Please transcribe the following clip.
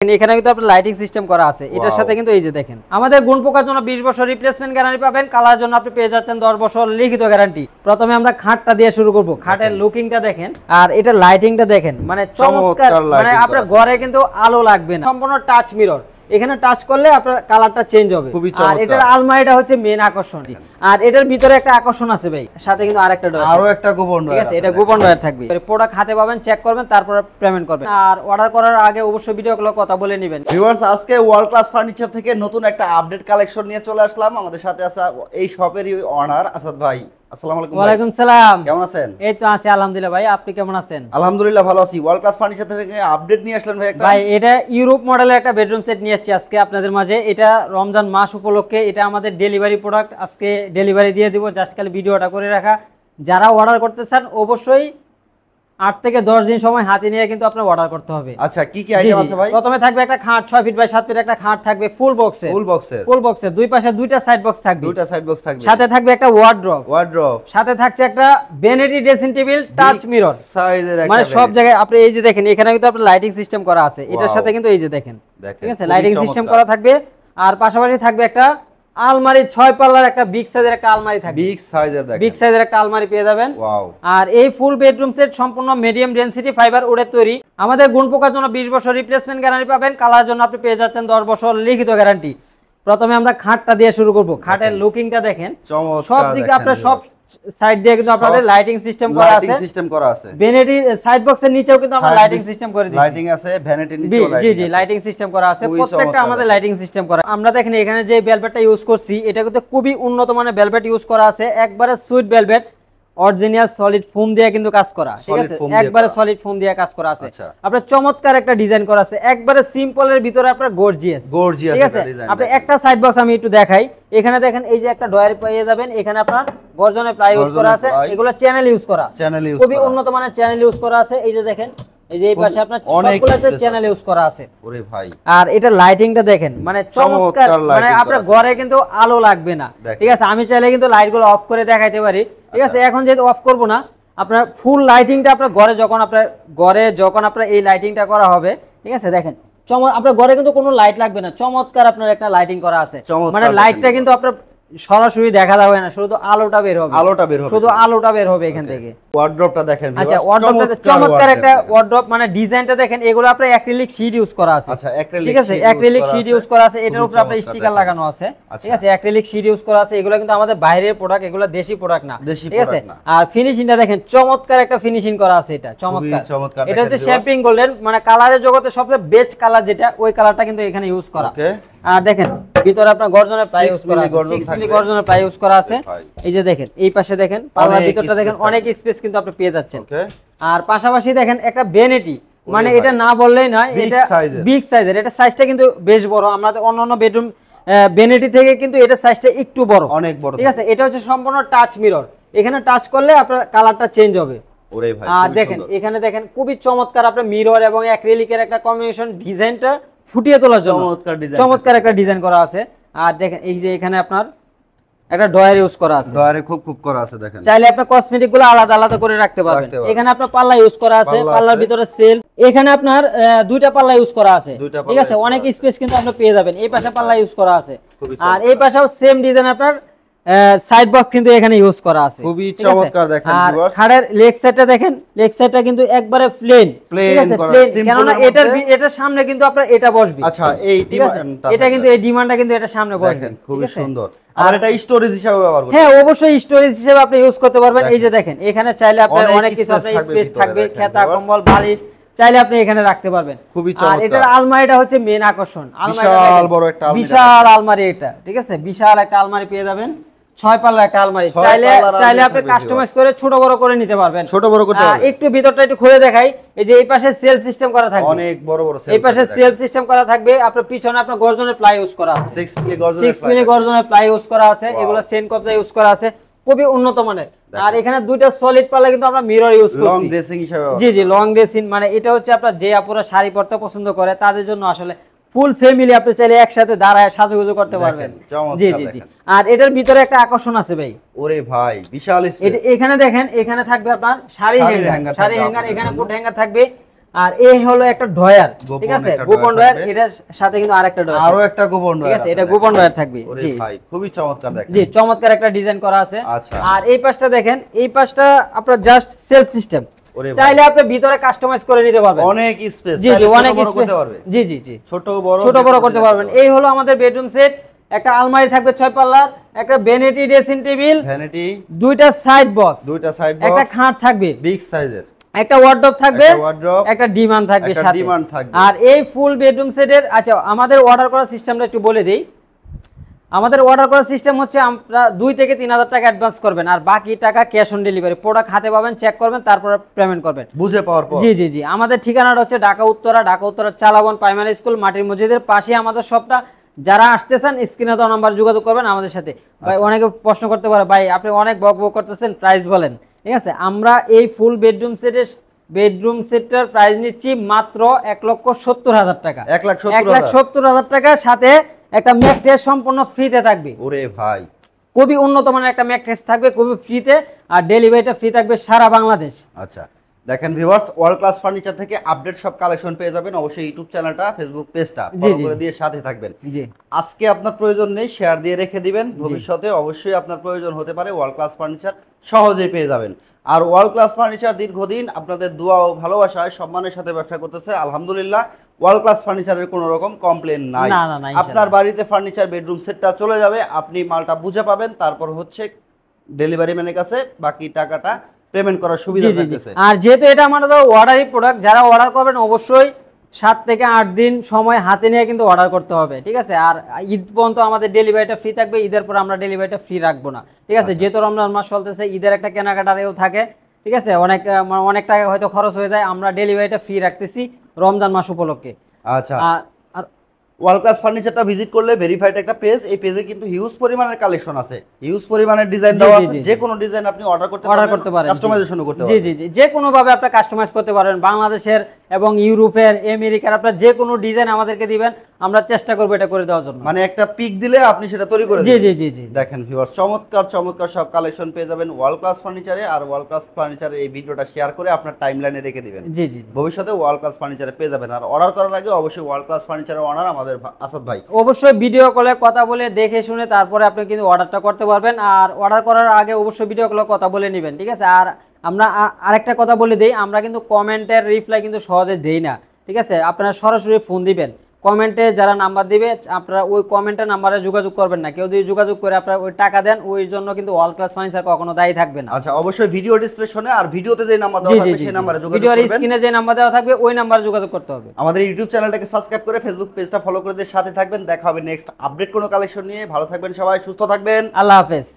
এখানে কিন্তু আপনার লাইটিং সিস্টেম করা আছে। এটার সাথে কিন্তু এই যে দেখেন আমাদের গুণ পোকার জন্য 20 বছর রিপ্লেসমেন্ট গ্যারান্টি পাবেন, কালার জন্য আপনি পেয়ে যাচ্ছেন 10 বছর লিখিত গ্যারান্টি। প্রথমে আমরা খাটটা দিয়ে শুরু করব। খাটের লুকিংটা দেখেন আর এটা লাইটিংটা দেখেন, মানে চমৎকার, মানে আপনার ঘরে কিন্তু আলো লাগবে না, সম্পূর্ণ টাচ মিরর। এখানে টাচ করলে আপনার কালারটা চেঞ্জ হবে। আর এটার আলমারিটা হচ্ছে মেন আকর্ষণ। আর এটার ভিতরে একটা আকর্ষণ আছে ভাই, সাথে কিন্তু আরেকটা ডয়ার, আরো একটা গোপন ডয়ার আছে। এটা গোপন ডয়ার থাকবে। প্রোডাক্ট হাতে পাবেন, চেক করবেন, তারপর পেমেন্ট করবেন। আর অর্ডার করার আগে অবশ্যই ভিডিও কলে কথা বলে নেবেন। ভিউয়ার্স, আজকে ওয়ার্ল্ড ক্লাস ফার্নিচার থেকে নতুন একটা আপডেট কালেকশন নিয়ে চলে আসলাম। আমাদের সাথে আছে এই শপেরই ওনার আসাদ ভাই। আসসালামু আলাইকুম। ওয়ালাইকুম সালাম। কেমন আছেন? এই তো আছি আলহামদুলিল্লাহ ভাই, আপনি কেমন আছেন? আলহামদুলিল্লাহ ভালো আছি। ওয়ার্ল্ড ক্লাস ফার্নিচার থেকে আপডেট নিয়ে আসলেন ভাই একটা। ভাই এটা ইউরোপ মডেলের একটা বেডরুম সেট নিয়ে আসছি আজকে আপনাদের মাঝে। এটা রমজান মাস উপলক্ষে এটা আমাদের ডেলিভারি প্রোডাক্ট, আজকে ডেলিভারি দিয়ে দিব। জাস্ট খালি ভিডিওটা করে রাখা। যারা অর্ডার করতে চান অবশ্যই 8 থেকে 10 দিন সময় হাতে নিয়ে কিন্তু আপনার অর্ডার করতে হবে। আচ্ছা, কি কি আইটেম আছে ভাই? প্রথমে থাকবে একটা খাট 6 ফিট বাই 7 ফিট, একটা খাট থাকবে ফুল বক্সের দুই পাশে দুইটা সাইড বক্স থাকবে, সাথে থাকবে একটা ওয়ার্ড্রপ, সাথে থাকছে একটা vanity dressing table touch mirror সাইজের একটা, মানে সব জায়গায় আপনি এই যে দেখেন এখানে কিন্তু আপনার লাইটিং সিস্টেম করা আছে। এটার সাথে কিন্তু এই যে দেখেন, ঠিক আছে, লাইটিং সিস্টেম করা থাকবে। আর পাশাপাশি থাকবে একটা আলমারি, 6 পাল্লার একটা বিগ সাইজের একটা আলমারি থাকবে। বিগ সাইজের একটা আলমারি পেয়ে যাবেন। আর এই ফুল বেডরুম সেট সম্পূর্ণ মিডিয়াম ডেনসিটি ফাইবার উডের তৈরি। আমাদের গুণ পোকার জন্য 20 বছর রিপ্লেসমেন্ট গ্যারান্টি পাবেন, কালার জন্য আপনি পেয়ে যাচ্ছেন 10 বছর লিখিত গ্যারান্টি। প্রথমে আমরা খাটটা দিয়ে শুরু করব। খাটের লুকিংটা দেখেন, সব দিকে আপনার সব সাইড দিয়ে কিন্তু আপনাদের লাইটিং সিস্টেম করা আছে। ভ্যানিটি সাইড বক্সের নিচেও কিন্তু আমরা লাইটিং সিস্টেম করে দিয়েছি। লাইটিং আছে, ভ্যানিটির নিচেও লাইটিং আছে। জি জি, লাইটিং সিস্টেম করা আছে। প্রত্যেকটা আমাদের লাইটিং সিস্টেম করা। আমরা দেখেন এখানে যে ভেলভেটটা ইউজ করছি, এটা কিন্তু খুবই উন্নত মানের ভেলভেট ইউজ করা আছে। একবারে sweet velvet, original solid foam দিয়ে কিন্তু কাজ করা, ঠিক আছে, একবারে সলিড ফোম দিয়ে কাজ করা আছে। আপনার চমৎকার একটা ডিজাইন করা আছে, একবারে সিম্পলের ভিতরে আপনার গর্জিয়াস, ঠিক আছে। আপনি একটা সাইড বক্স আমি একটু দেখাই। এখানে দেখেন এই যে একটা ডয়ার পেয়ে যাবেন। এখানে আপনার গর্জনের প্লাই ইউজ করা আছে, এগুলো চ্যানেল ইউজ করা, খুবই উন্নত মানের চ্যানেল ইউজ করা আছে। এই যে দেখেন, এই যে এই পাশে আপনার সবগুলো চ্যানেল ইউজ করা আছে। ওরে ভাই, আর এটা লাইটিংটা দেখেন, মানে চমৎকার, মানে আপনার ঘরে কিন্তু আলো লাগবে না, ঠিক আছে। আমি চাইলে কিন্তু লাইটগুলো অফ করে দেখাইতে পারি, ঠিক আছে। এখন যেহেতু অফ করব না, আপনার ফুল লাইটিংটা আপনার ঘরে যখন আপনার এই লাইটিংটা করা হবে, ঠিক আছে, দেখেন আপনার ঘরে কিন্তু কোনো লাইট লাগবে না, চমৎকার আপনার একটা লাইটিং করা আছে। মানে লাইটটা কিন্তু আপনার সরাসরি দেখা যাবে না, শুধু আলোটা বের হবে, শুধু আলোটা বের হবে এখান থেকে। ওয়ার্ড্রপটা দেখেন, আচ্ছা, ওয়ার্ড্রপটা চমৎকার একটা ওয়ার্ড্রপ, মানে ডিজাইনটা দেখেন। এগুলো আপনার অ্যাক্রিলিক শীট ইউজ করা আছে, ঠিক আছে, অ্যাক্রিলিক শীট ইউজ করা আছে। এটার উপরে আপনার স্টিকার লাগানো আছে, ঠিক আছে, অ্যাক্রিলিক শীট ইউজ করা আছে। এগুলো কিন্তু আমাদের বাইরের প্রোডাক্ট, এগুলো দেশি প্রোডাক্ট না, ঠিক আছে। আর ফিনিশিংটা দেখেন, চমৎকার একটা ফিনিশিং করা আছে। এটা চমৎকার, এটা হচ্ছে শ্যাম্পিং গোল্ডেন, মানে কালারের জগতে সবচেয়ে বেস্ট কালার যেটা, ওই কালারটা কিন্তু এখানে ইউজ করা। আর দেখেন ভিতরে আপনার গর্জনের প্লাই ইউজ করা আছে, 6 মিলি গর্জনের প্লাই ইউজ করা আছে। এই যে দেখেন এই পাশে দেখেন, পাল্লার ভিতরটা দেখেন, অনেক স্পেস কিন্তু আপনি পেয়ে যাচ্ছেন। আর পাশাপাশি দেখেন একটা ভ্যানিটি, মানে এটা না বললেই নয়, এটা বিগ সাইজের। এটা সাইজটা কিন্তু বেশ বড়। আমাদের অন্যান্য বেডরুম ভ্যানিটি থেকে কিন্তু এটা সাইজটা একটু বড়, অনেক বড়, ঠিক আছে। এটা হচ্ছে সম্পূর্ণ টাচ মিরর, এখানে টাচ করলে আপনার কালারটা চেঞ্জ হবে। আর দেখেন এখানে দেখেন খুবই চমৎকার আপনার মিরর এবং অ্যাক্রিলিকের একটা কম্বিনেশন, ডিজাইনটা ফুটিয়ে তোলার জন্য চমৎকার একটা ডিজাইন করা আছে। আর দেখেন এই যে এখানে আপনার একটা ডয়ার ইউজ করা আছে, ডয়ারে খুব করা আছে। দেখেন চাইলে আপনি কসমেটিক গুলো আলাদা আলাদা করে রাখতে পারবেন। এখানে আপনার পাল্লা ইউজ করা আছে, পাল্লার ভিতরে সেল। এখানে আপনার দুইটা পাল্লা ইউজ করা আছে, ঠিক আছে, অনেক স্পেস কিন্তু আপনি পেয়ে যাবেন। এই পাশে পাল্লা ইউজ করা আছে, আর এই পাশেও সেম ডিজাইন আপনার সাইড বক্স কিন্তু এখানে ইউজ করা আছে, খুবই চমৎকার। দেখেন ভিউয়ার্স, খাটের লেগ সাইডটা দেখেন, লেগ সাইডটা কিন্তু একবারে প্লেন, ঠিক আছে, প্লেন, কারণ এটার সামনে কিন্তু আপনার এটা বসবে। আচ্ছা, এই ডিমান্ডটা, এটা কিন্তু এই ডিমান্ডটা কিন্তু এটা সামনে বসবে, দেখেন খুবই সুন্দর। আর এটা স্টোরেজ হিসেবে ব্যবহার করতে, হ্যাঁ অবশ্যই স্টোরেজ হিসেবে আপনি ইউজ করতে পারবেন। এই যে দেখেন এখানে চাইলে আপনার অনেক কিছু আপনার স্পেস থাকবে, খেতা কম্বল বালিশ চাইলে আপনি এখানে রাখতে পারবেন। আর এটার আলমারিটা হচ্ছে মেন আকর্ষণ। বিশাল বড় একটা আলমারি, বিশাল আলমারি এটা, ঠিক আছে, বিশাল একটা আলমারি পেয়ে যাবেন। 6 পাল্লা একটা আলমারি, চাইলে আপনি কাস্টমাইজ করে ছোট বড় করে নিতে পারবেন, ছোট বড় করতে পারবেন। একটু ভিতরটা একটু খুলে দেখাই। এই যে এই পাশে সেলফ সিস্টেম করা থাকবে, অনেক বড় বড় সেলফ, এই পাশে সেলফ সিস্টেম করা থাকবে। আপনার পিছনে আপনার গর্জনের প্লাই ইউজ করা আছে, 6 মিলি গর্জনের প্লাই ইউজ করা আছে। এগুলো সেন কপজা ইউজ করা আছে, খুবই উন্নত মানের। আর এখানে দুইটা সলিড পাল্লা কিন্তু আমরা মিরর ইউজ করছি, লং ড্রেসিং হিসেবে। জি জি, লং ড্রেসিং, মানে এটা হচ্ছে আপনার যে আপুরা শাড়ি পরতে পছন্দ করে তাদের জন্য আসলে ফুল ফ্যামিলি আপনি চাইলে একসাথে দাঁড়ায় সাজুগুজু করতে পারবেন। জি জি জি। আর এটার ভিতরে একটা আকর্ষণ আছে ভাই, ওরে ভাই বিশাল স্পেস। এখানে দেখেন, এখানে থাকবে আপনার শাড়ি হ্যাঙ্গার, এখানে কোট হ্যাঙ্গার থাকবে। আর এই হলো একটা ড্রয়ার, ঠিক আছে, গোপন ড্রয়ার, এটার সাথে কিন্তু আরেকটা ড্রয়ার, আরো একটা গোপন ড্রয়ার, ঠিক আছে, এটা গোপন ড্রয়ার থাকবে। জি ভাই খুবই চমৎকার দেখেন, জি চমৎকার একটা ডিজাইন করা আছে। আচ্ছা, আর এই পাশটা দেখেন, এই পাশটা আপনার জাস্ট সেলফ সিস্টেম, চাইলে আপনি ভিতরে কাস্টমাইজ করে নিতে পারবেন, অনেক স্পেস, জি জি অনেক স্পেস করতে পারবে, জি জি জি ছোট বড় করতে পারবেন। এই হলো আমাদের বেডরুম সেট, একটা আলমারি থাকবে 6 পাল্লার, একটা ভ্যানিটি ড্রেসিং টেবিল, দুইটা সাইড বক্স, একটা খাট থাকবে বিগ সাইজের, একটা ওয়ার্ডরোব থাকবে, একটা ডিমান্ড থাকবে সাথে। আর এই ফুল বেডরুম সেটের, আচ্ছা আমাদের অর্ডার করার সিস্টেমটা একটু বলে দেই। আমাদের অর্ডার করার সিস্টেম হচ্ছে আমরা 2 থেকে 3000 টাকা অ্যাডভান্স করবেন, আর বাকি টাকা ক্যাশ অন ডেলিভারি, প্রোডাক্ট হাতে পাবেন, চেক করবেন, তারপর পেমেন্ট করবেন বুঝে পাওয়ার পর। জি জি জি আমাদের ঠিকানাটা হচ্ছে ঢাকা উত্তরা চালাবন প্রাইমারি স্কুল মাটির মসজিদের পাশে আমাদের শপটা। যারা আসতেছেন স্ক্রিনে দেওয়া নাম্বার যোগাযোগ করবেন আমাদের সাথে। ভাই অনেকে প্রশ্ন করতে পারে, ভাই আপনি অনেক বক করতেছেন, প্রাইস বলেন। ঠিক আছে, আমরা এই ফুল বেডরুম সেটটার প্রাইস নিচ্ছি মাত্র 1,70,000 টাকা, 1,70,000 টাকার সাথে একটা ম্যাট্রেস সম্পূর্ণ ফ্রিতে থাকবে। ওরে ভাই খুবই উন্নত মানের একটা ম্যাট্রেস থাকবে, খুবই ফ্রিতে, আর ডেলিভারিটা ফ্রি থাকবে সারা বাংলাদেশ। আচ্ছা দেখেন ভিউয়ার্স, ওয়ার্ল্ড ক্লাস ফার্নিচার থেকে আপডেট সব কালেকশন পেয়ে যাবেন। অবশ্যই ইউটিউব চ্যানেলটা, ফেসবুক পেজটা ফলো করে দিয়ে সাথে থাকবেন। জি আজকে আপনার প্রয়োজন নেই, শেয়ার দিয়ে রেখে দিবেন, ভবিষ্যতে অবশ্যই আপনার প্রয়োজন হতে পারে। ওয়ার্ল্ড ক্লাস ফার্নিচার সহজেই পেয়ে যাবেন। আর ওয়ার্ল্ড ক্লাস ফার্নিচার দীর্ঘদিন আপনাদের দোয়া ও ভালোবাসায় সম্মানের সাথে ব্যবসা করতেছে, আলহামদুলিল্লাহ। ওয়ার্ল্ড ক্লাস ফার্নিচারের কোনো রকম কমপ্লেন নাই। আপনার বাড়িতে ফার্নিচার বেডরুম সেটটা চলে যাবে, আপনি মালটা বুঝে পাবেন, তারপর হচ্ছে ডেলিভারি ম্যানের কাছে বাকি টাকাটা পেমেন্ট করার সুবিধা থাকতেছে। আর যেহেতু এটা আমাদের অর্ডারি প্রোডাক্ট, যারা অর্ডার করবেন অবশ্যই 7 থেকে 8 দিন সময় হাতে নিয়ে কিন্তু অর্ডার করতে হবে, ঠিক আছে। আর ঈদ পর্যন্ত আমাদের ডেলিভারিটা ফ্রি থাকবে, ঈদের পর আমরা ডেলিভারিটা ফ্রি রাখবো না, ঠিক আছে। যেহেতু রমজান মাস চলতেছে, ঈদের একটা কেনাকাটারেও থাকে, ঠিক আছে, অনেক টাকা হয়তো খরচ হয়ে যায়, আমরা ডেলিভারিটা ফ্রি রাখতেছি রমজান মাস উপলক্ষে। আচ্ছা, ওয়ার্ল্ড ক্লাস ফার্নিচারটা ভিজিট করলে ভেরিফাইড একটা পেজ, এই পেজে কিন্তু হিউজ পরিমাণের কালেকশন আছে, হিউজ পরিমাণের ডিজাইন দেওয়া আছে, যে কোনো ডিজাইন আপনি অর্ডার করতে পারেন, কাস্টমাইজেশন করতে পারেন। জি জি জি যে কোনো ভাবে আপনি কাস্টমাইজ করতে পারবেন, বাংলাদেশের এবং ইউরোপের, আমেরিকার, আপনারা যে কোনো ডিজাইন আমাদেরকে দিবেন, আমরা চেষ্টা করব এটা করে দেওয়ার জন্য। মানে একটা পিক দিলে আপনি সেটা তৈরি করে দিবেন। জি জি জি দেখেন ভিউয়ার্স, চমৎকার সব কালেকশন পেয়ে যাবেন ওয়ার্ল্ড ক্লাস ফার্নিচারে। আর ওয়ার্ল্ড ক্লাস ফার্নিচারে এই ভিডিওটা শেয়ার করে আপনার টাইমলাইনে রেখে দিবেন। জি জি ভবিষ্যতে ওয়ার্ল্ড ক্লাস ফার্নিচারে পেয়ে যাবেন। আর অর্ডার করার আগে অবশ্যই ওয়ার্ল্ড ক্লাস ফার্নিচারের ওনার আমাদের আসাদ ভাই, অবশ্যই ভিডিও কলে কথা বলে দেখে শুনে তারপরে আপনি কিন্তু অর্ডারটা করতে পারবেন। আর অর্ডার করার আগে অবশ্যই ভিডিও কলে কথা বলে নেবেন, ঠিক আছে। আর আমরা আরেকটা কথা বলে দেই, আমরা কিন্তু কমেন্টের রিপ্লাই কিন্তু সহজে দেই না, ঠিক আছে। আপনারা সরাসরি ফোন দিবেন, কমেন্টে যারা নাম্বার দিবে আপনারা ওই কমেন্টের নাম্বারে যোগাযোগ করবেন না। কেউ যদি যোগাযোগ করে আপনারা ওই টাকা দেন, ওই জন্য কিন্তু ওয়ার্ল্ড ক্লাস ফার্নিচার কখনো দায়ী থাকবে না। আচ্ছা, অবশ্যই ভিডিও ডেসক্রিপশনে আর ভিডিওতে যে নাম্বার দেওয়া থাকবে সেই নম্বরে যোগাযোগ করবেন। ভিডিওর স্ক্রিনে যে নাম্বার দেওয়া থাকবে ওই নাম্বারে যোগাযোগ করতে হবে। আমাদের ইউটিউব চ্যানেলটাকে সাবস্ক্রাইব করে ফেসবুক পেজটা ফলো করে দিয়ে সাথে থাকবেন। দেখা হবে নেক্সট আপডেট কোনো কালেকশন নিয়ে। ভালো থাকবেন সবাই, সুস্থ থাকবেন, আল্লাহ হাফেজ।